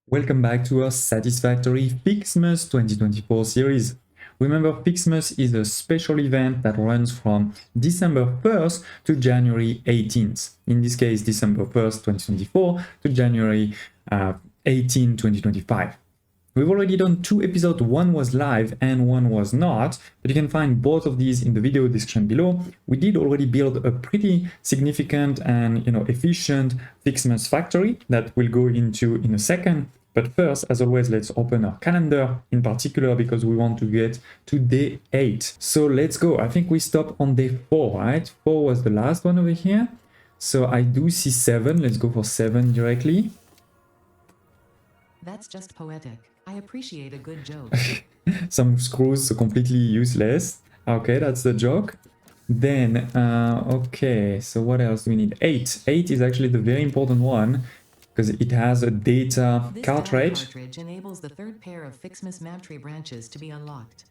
Welcome back to our Satisfactory FICSMAS 2024 series. Remember, FICSMAS is a special event that runs from December 1st to January 18th. In this case, December 1st, 2024 to January 18, 2025. We've already done 2 episodes, one was live and one was not, but you can find both of these in the video description below. We did already build a pretty significant and efficient FICSMAS factory that we'll go into in a second. But first, as always, let's open our calendar, in particular because we want to get to day 8. So let's go. I think we stopped on day 4, right? 4 was the last one over here. So I do see 7. Let's go for 7 directly. That's just poetic. I appreciate a good joke. Some screws are completely useless. Okay, that's the joke. Then, okay, so what else do we need? 8. 8 is actually the very important one because it has a data cartridge. This cartridge enables the third pair of FICSMAS map tree branches to be unlocked.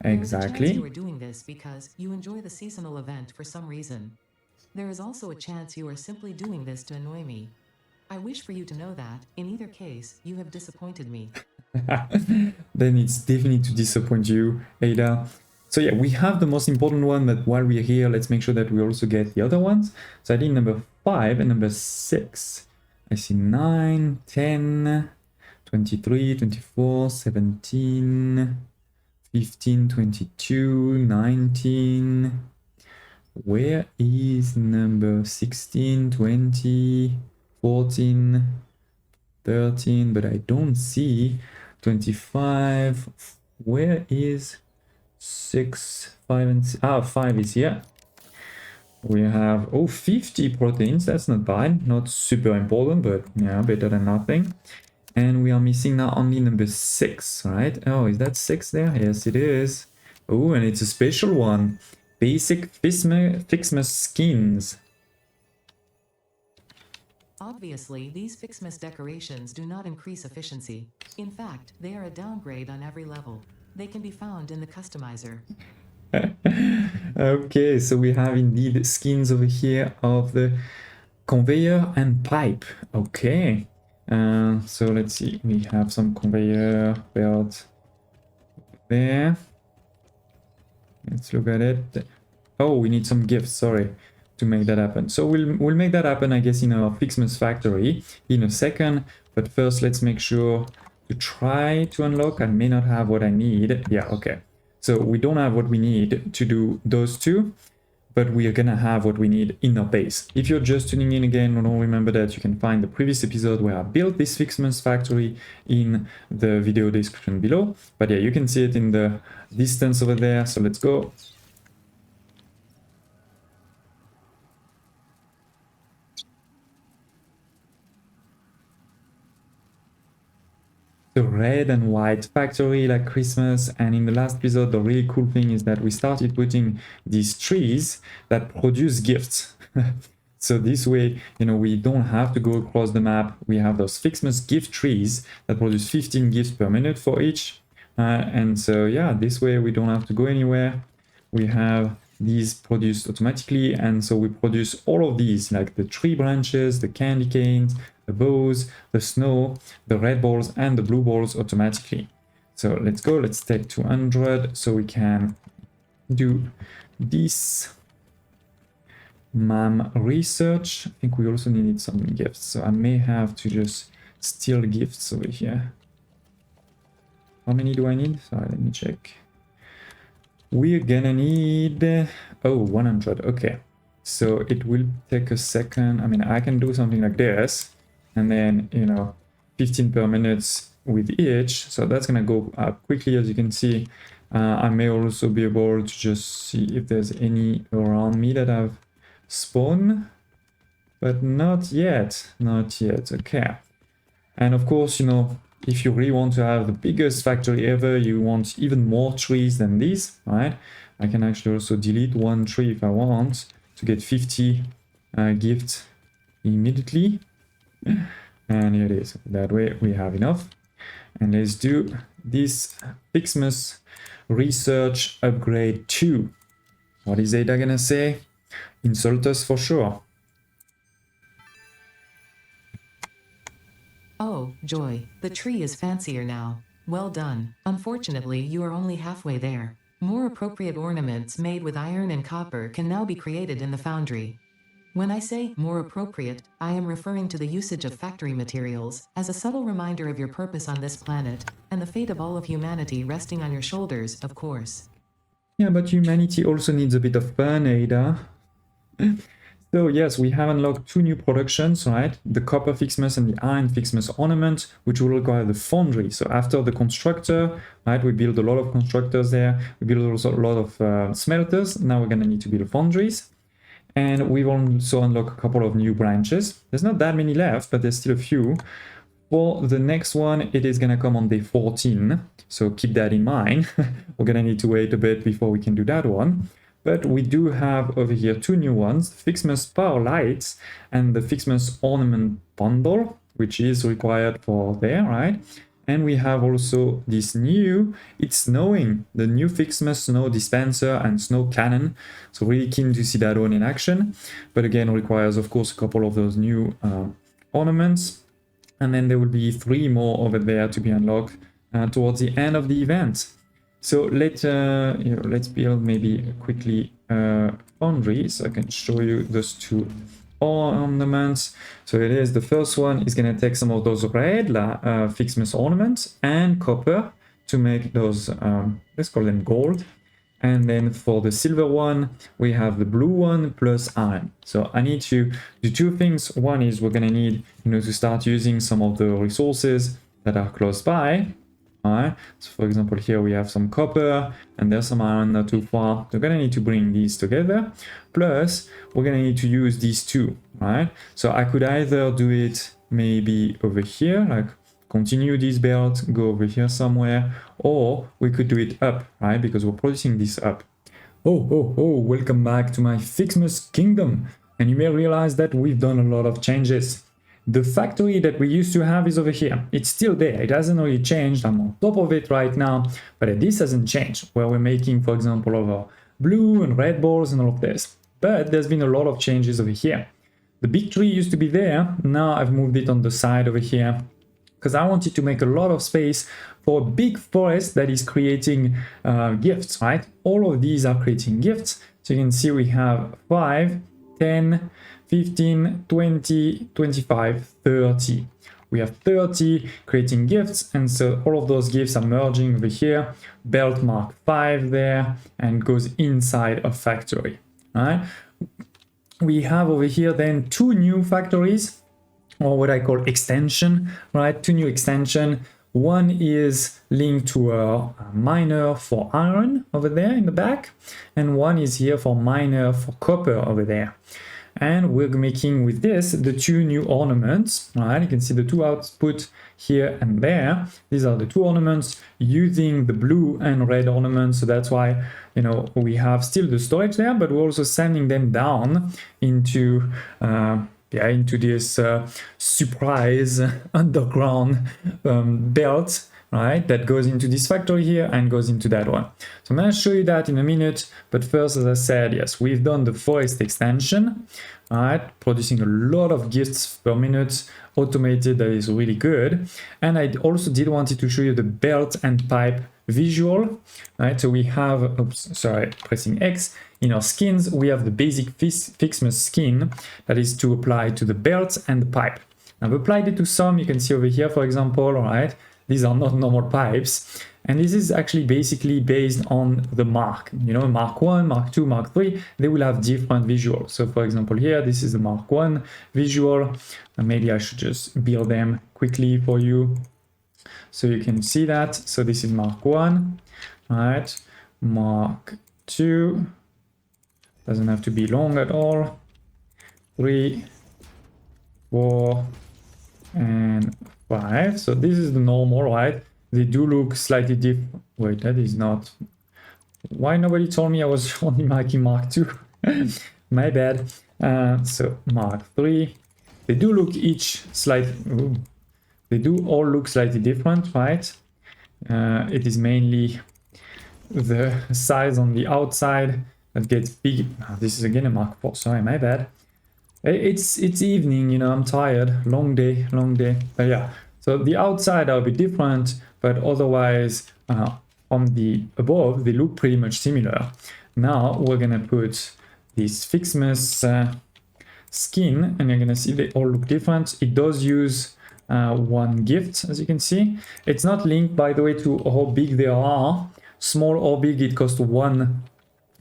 Exactly. There is a chance you are doing this because you enjoy the seasonal event for some reason. There is also a chance you are simply doing this to annoy me. I wish for you to know that, in either case, you have disappointed me. Then it's definitely to disappoint you, Ada. So yeah, we have the most important one, but while we're here, let's make sure that we also get the other ones. So I did number 5 and number 6. I see 9, 10, 23, 24, 17, 15, 22, 19. Where is number 16, 20, 14, 13, but I don't see 25. Where is 6, 5, and 6? 5 is here. We have 50 proteins. That's not bad, not super important, but yeah, better than nothing. And we are missing now only number 6, right? Oh, is that 6 there? Yes, it is. Oh, and it's a special one. Basic FICSMAS skins. Obviously, these FICSMAS decorations do not increase efficiency. In fact, they are a downgrade on every level. They can be found in the customizer. Okay, so we have indeed skins over here of the conveyor and pipe. Okay, so let's see. We have some conveyor belt there. Let's look at it. Oh, we need some gifts. Sorry. To make that happen. So we'll make that happen, I guess, in our FICSMAS factory in a second. But first, let's make sure to try to unlock. I may not have what I need. Yeah, okay. So we don't have what we need to do those two, but we are gonna have what we need in our base. If you're just tuning in again, don't remember that you can find the previous episode where I built this FICSMAS factory in the video description below. But yeah, you can see it in the distance over there. So let's go. The red and white factory like Christmas. And in the last episode, the really cool thing is that we started putting these trees that produce gifts. So this way, we don't have to go across the map. We have those FICSMAS gift trees that produce 15 gifts per minute for each. And so yeah, this way we don't have to go anywhere. We have these produced automatically, and so we produce all of these, like the tree branches, the candy canes, the bows, the snow, the red balls, and the blue balls automatically. So let's go, let's take 200 so we can do this MAM research. I think we also needed some gifts, so I may have to just steal gifts over here. How many do I need? Sorry, let me check. We're gonna need 100. Okay, so it will take a second. I mean, I can do something like this, and then 15 per minute with each, so that's gonna go up quickly. As you can see, I may also be able to just see if there's any around me that I've spawned, but not yet. Okay, and of course, if you really want to have the biggest factory ever, you want even more trees than these, right? I can actually also delete one tree if I want to get 50 gifts immediately. And here it is. That way we have enough. And let's do this FICSMAS research upgrade 2. What is Ada gonna say? Insult us for sure. Oh, joy, the tree is fancier now. Well done. Unfortunately, you are only halfway there. More appropriate ornaments made with iron and copper can now be created in the foundry. When I say more appropriate, I am referring to the usage of factory materials as a subtle reminder of your purpose on this planet and the fate of all of humanity resting on your shoulders, of course. Yeah, but humanity also needs a bit of fun, Ada. So yes, we have unlocked 2 new productions, right? The copper FICSMAS and the iron FICSMAS ornament, which will require the foundry. So after the constructor, right, we build a lot of constructors there. We build also a lot of smelters. Now we're gonna need to build foundries. And we've also unlocked a couple of new branches. There's not that many left, but there's still a few. For the next one, it is gonna come on day 14. So keep that in mind. We're gonna need to wait a bit before we can do that one. But we do have over here 2 new ones, FICSMAS Power Lights and the FICSMAS Ornament Bundle, which is required for there, right? And we have also this new, it's snowing, the new FICSMAS Snow Dispenser and Snow Cannon. So really keen to see that one in action. But again, requires, of course, a couple of those new ornaments. And then there will be 3 more over there to be unlocked towards the end of the event. So let's build maybe quickly foundry, so I can show you those 2 ornaments. So it is, the first one is going to take some of those red FICSMAS ornaments and copper to make those, let's call them gold. And then for the silver one, we have the blue one plus iron. So I need to do 2 things. One is we're going to need, to start using some of the resources that are close by. Alright, so for example, here we have some copper and there's some iron not too far. We're gonna need to bring these together. Plus, we're gonna need to use these 2, right? So I could either do it maybe over here, like continue this belt, go over here somewhere, or we could do it up, right? Because we're producing this up. Oh, welcome back to my FICSMAS kingdom. And you may realize that we've done a lot of changes. The factory that we used to have is over here. It's still there. It hasn't really changed. I'm on top of it right now, but this hasn't changed, where we're making, for example, over blue and red balls and all of this. But there's been a lot of changes over here. The big tree used to be there. Now I've moved it on the side over here because I wanted to make a lot of space for a big forest that is creating gifts, right? All of these are creating gifts. So you can see we have 5, 10, 15, 20, 25, 30. We have 30 creating gifts, and so all of those gifts are merging over here. Belt mark 5 there, and goes inside a factory. All right. We have over here then 2 new factories, or what I call extension, right? 2 new extension. One is linked to a miner for iron over there in the back, and one is here for miner for copper over there. And we're making with this the 2 new ornaments, right? You can see the 2 output here and there. These are the 2 ornaments using the blue and red ornaments. So that's why, we have still the storage there, but we're also sending them down into into this surprise underground belt, right, that goes into this factory here and goes into that one. So I'm going to show you that in a minute, but first, as I said, yes, we've done the forest extension, right, producing a lot of gifts per minute, automated, that is really good. And I also did wanted to show you the belt and pipe visual, right? So we have, pressing X, in our skins, we have the basic FICSMAS skin that is to apply to the belt and the pipe. I've applied it to some, you can see over here, for example, all right, these are not normal pipes. And this is actually basically based on the mark, Mark 1, Mark 2, Mark 3, they will have different visuals. So for example, here, this is the Mark 1 visual. And maybe I should just build them quickly for you so you can see that. So this is Mark 1, all right, Mark 2, doesn't have to be long at all, 3, 4, and 5. So this is the normal, right? They do look slightly different. Wait, that is not. Why nobody told me I was only making Mark 2? My bad. So Mark 3. They do look each slightly. They do all look slightly different, right? It is mainly the size on the outside that gets big. This is again a Mark 4. Sorry, my bad. It's evening, I'm tired. Long day. But yeah, So the outside are a bit different, but otherwise on the above, they look pretty much similar. Now we're gonna put this FICSMAS skin, and you're gonna see they all look different. It does use one gift, as you can see. It's not linked, by the way, to how big they are. Small or big, it costs one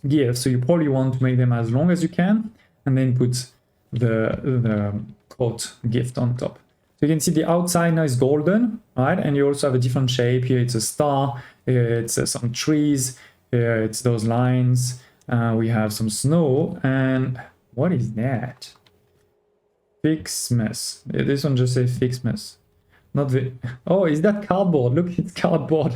gift, so you probably want to make them as long as you can, and then put the coat gift on top. So you can see the outside now is golden, right? And you also have a different shape. Here it's a star, here it's some trees, here it's those lines. We have some snow, and what is that? FICSMAS. This one just says FICSMAS. Not the... Oh, is that cardboard? Look, it's cardboard.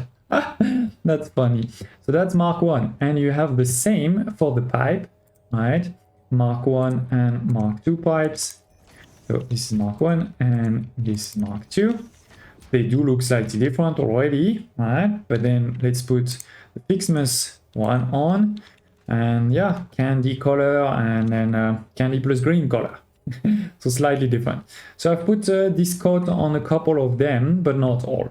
That's funny. So that's Mark 1. And you have the same for the pipe, right? Mark 1 and Mark 2 pipes. So this is Mark 1 and this is Mark 2. They do look slightly different already, right? But then let's put the FICSMAS one on. And yeah, candy color and then candy plus green color. So slightly different. So I've put this coat on a couple of them, but not all.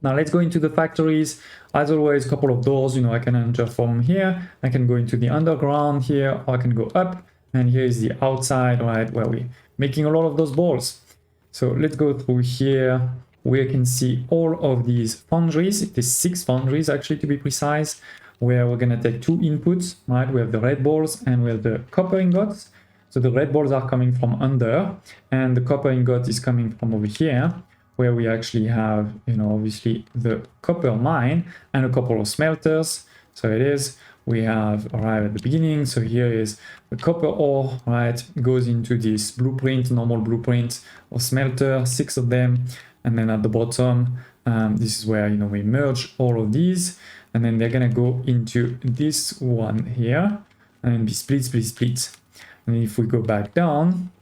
Now let's go into the factories. As always, a couple of doors, you know, I can enter from here. I can go into the underground here, or I can go up. And here is the outside, right, where we're making a lot of those balls. So let's go through here. We can see all of these foundries. It is 6 foundries, actually, to be precise, where we're gonna take 2 inputs, right? We have the red balls and we have the copper ingots. So the red balls are coming from under, and the copper ingot is coming from over here, where we actually have, you know, obviously the copper mine and a couple of smelters. So it is, we have arrived at the beginning. So here is the copper ore, right? Goes into this blueprint, normal blueprint of smelter, 6 of them. And then at the bottom, this is where, you know, we merge all of these, and then they're gonna go into this one here and be split. And if we go back down,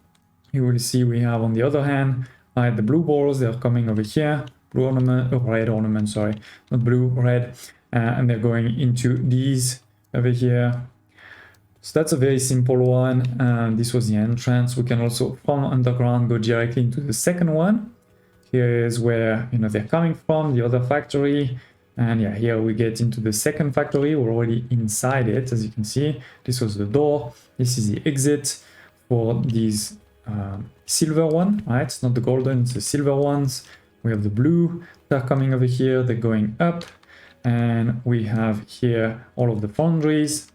you will see we have on the other hand, the blue balls, they're coming over here, blue ornament, red ornament, sorry, not blue, red, and they're going into these over here. So that's a very simple one. This was the entrance. We can also, from underground, go directly into the second one. Here is where, you know, they're coming from, the other factory. And yeah, here we get into the second factory. We're already inside it, as you can see. This was the door. This is the exit for these silver one, right? It's not the golden, it's the silver ones. We have the blue. They're coming over here. They're going up. And we have here all of the foundries.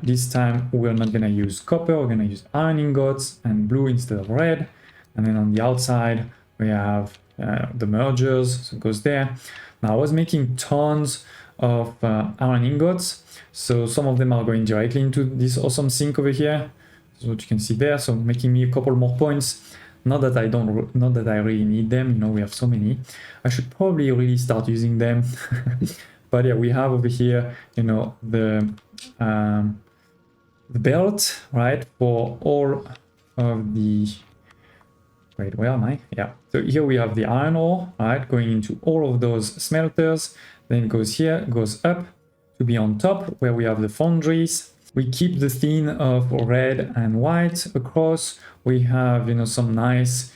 This time we're not going to use copper. We're going to use iron ingots and blue instead of red. And then on the outside, we have the mergers. So it goes there. Now I was making tons of iron ingots, so some of them are going directly into this awesome sink over here. So what you can see there, so making me a couple more points. Not that I really need them, you know, we have so many. I should probably really start using them. But yeah, we have over here, you know, the belt, right, for all of the... Wait, where am I? Yeah. So here we have the iron ore, right, going into all of those smelters. Then goes here, goes up to be on top where we have the foundries. We keep the theme of red and white across. We have, you know, some nice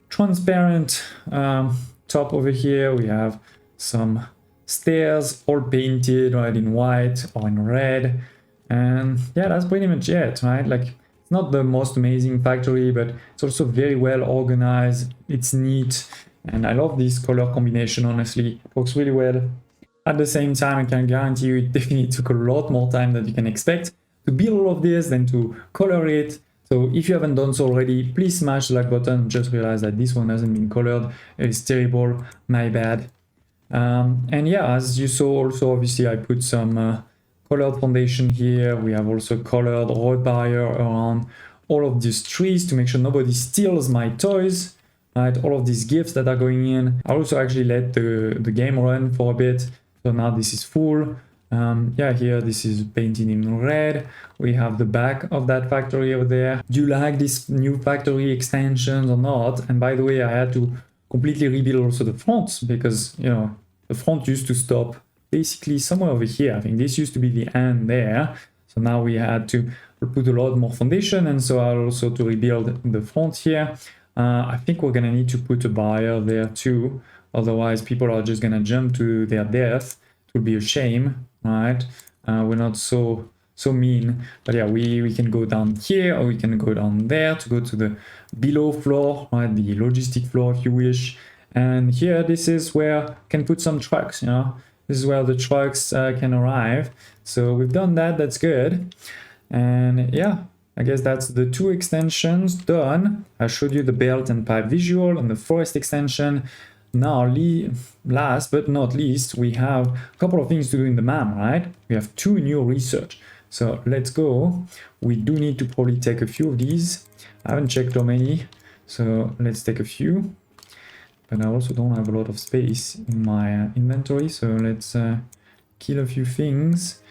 transparent top over here. We have some stairs all painted, right, in white or in red. And yeah, that's pretty much it, right? Like, not the most amazing factory, but it's also very well organized. It's neat, and I love this color combination. Honestly, it works really well. At the same time, I can guarantee you it definitely took a lot more time than you can expect to build all of this than to color it. So if you haven't done so already, please smash the like button. Just realize that this one hasn't been colored. It's terrible, my bad. And yeah, as you saw also, obviously I put some colored foundation here. We have also colored road barrier around all of these trees to make sure nobody steals my toys, right? All of these gifts that are going in. I also actually let the game run for a bit. So now this is full. Yeah, here this is painted in red. We have the back of that factory over there. Do you like this new factory extensions or not? And by the way, I had to completely rebuild also the front because, you know, the front used to stop basically somewhere over here. I think this used to be the end there. So now we had to put a lot more foundation, and so I also to rebuild the front here. I think we're gonna need to put a barrier there too. Otherwise, people are just gonna jump to their death. It would be a shame, right? We're not so mean, but yeah, we can go down here, or we can go down there to go to the below floor, right? The logistic floor, if you wish. And here, this is where you can put some trucks, you know. This is where the trucks can arrive. So we've done that. That's good. And yeah, I guess that's the 2 extensions done. I showed you the belt and pipe visual and the forest extension. Now, last but not least, we have a couple of things to do in the MAM, right? We have 2 new research. So let's go. We do need to probably take a few of these. I haven't checked how many, so let's take a few. But I also don't have a lot of space in my inventory, so let's kill a few things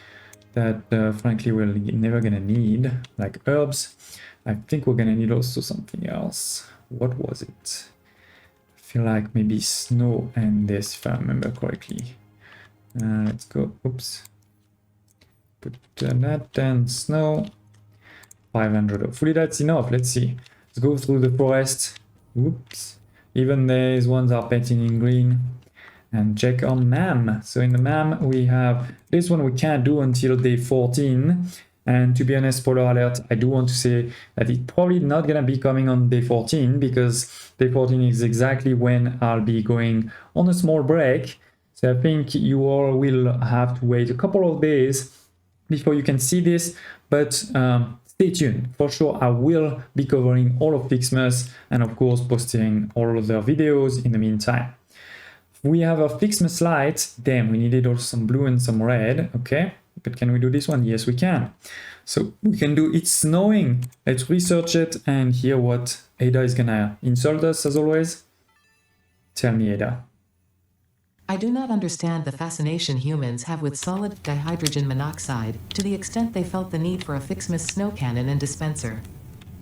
that frankly we're never gonna need, like herbs. I think we're gonna need also something else. What was it? I feel like maybe snow and this, if I remember correctly. Let's go. Oops. Put that and snow. 500. Hopefully that's enough. Let's see. Let's go through the forest. Oops. Even these ones are painted in green. And check on MAM. So in the MAM, we have this one we can't do until day 14. And to be honest, spoiler alert, I do want to say that it's probably not going to be coming on day 14, because day 14 is exactly when I'll be going on a small break. So I think you all will have to wait a couple of days before you can see this, but stay tuned. For sure, I will be covering all of FICSMAS and of course posting all of their videos in the meantime. We have a FICSMAS light. Damn, we needed also some blue and some red. Okay, but can we do this one? Yes, we can. So we can do It's Snowing. Let's research it and hear what Ada is gonna insult us as always. Tell me, Ada. I do not understand the fascination humans have with solid dihydrogen monoxide to the extent they felt the need for a FICSMAS snow cannon and dispenser.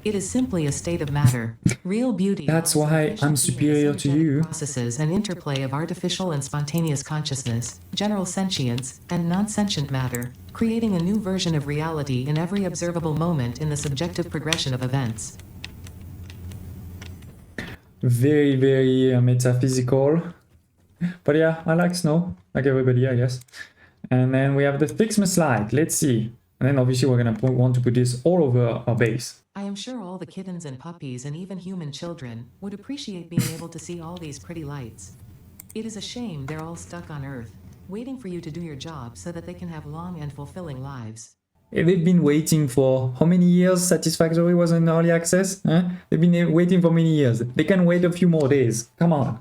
It is simply a state of matter. Real beauty. That's why I'm superior to you. Processes and interplay of artificial and spontaneous consciousness, general sentience, and non-sentient matter, creating a new version of reality in every observable moment in the subjective progression of events. Very, very metaphysical. But yeah, I like snow, like everybody, I guess. And then we have the FICSMAS light. Let's see. And then obviously we're gonna want to put this all over our base. I am sure all the kittens and puppies and even human children would appreciate being able to see all these pretty lights. It is a shame they're all stuck on Earth, waiting for you to do your job so that they can have long and fulfilling lives. They've been waiting for how many years Satisfactory was in early access? Huh? They've been waiting for many years. They can wait a few more days. Come on.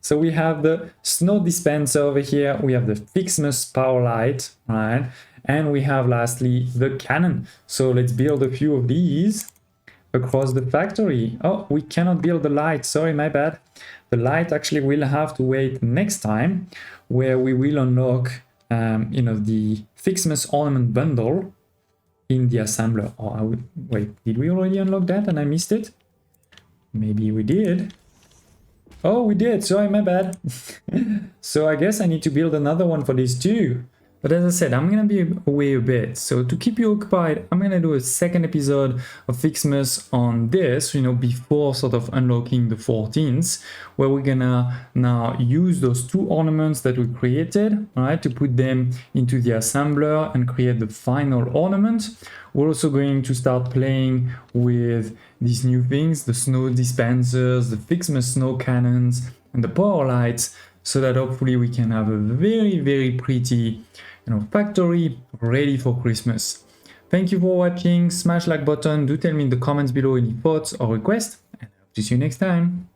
So we have the snow dispenser over here. We have the FICSMAS power light, right? And we have lastly the cannon. So let's build a few of these across the factory. Oh, we cannot build the light. Sorry, my bad. The light actually will have to wait next time, where we will unlock, the FICSMAS ornament bundle in the assembler. Oh, wait, did we already unlock that and I missed it? Maybe we did. Oh, we did. Sorry, my bad. So I guess I need to build another one for these two. But as I said, I'm going to be away a bit. So to keep you occupied, I'm going to do a second episode of FICSMAS on this, before sort of unlocking the 14th, where we're going to now use those 2 ornaments that we created, right, to put them into the assembler and create the final ornament. We're also going to start playing with these new things, the snow dispensers, the FICSMAS snow cannons, and the power lights, so that hopefully we can have a very, very pretty factory ready for Christmas. Thank you for watching. Smash like button. Do tell me in the comments below any thoughts or requests, and I'll see you next time.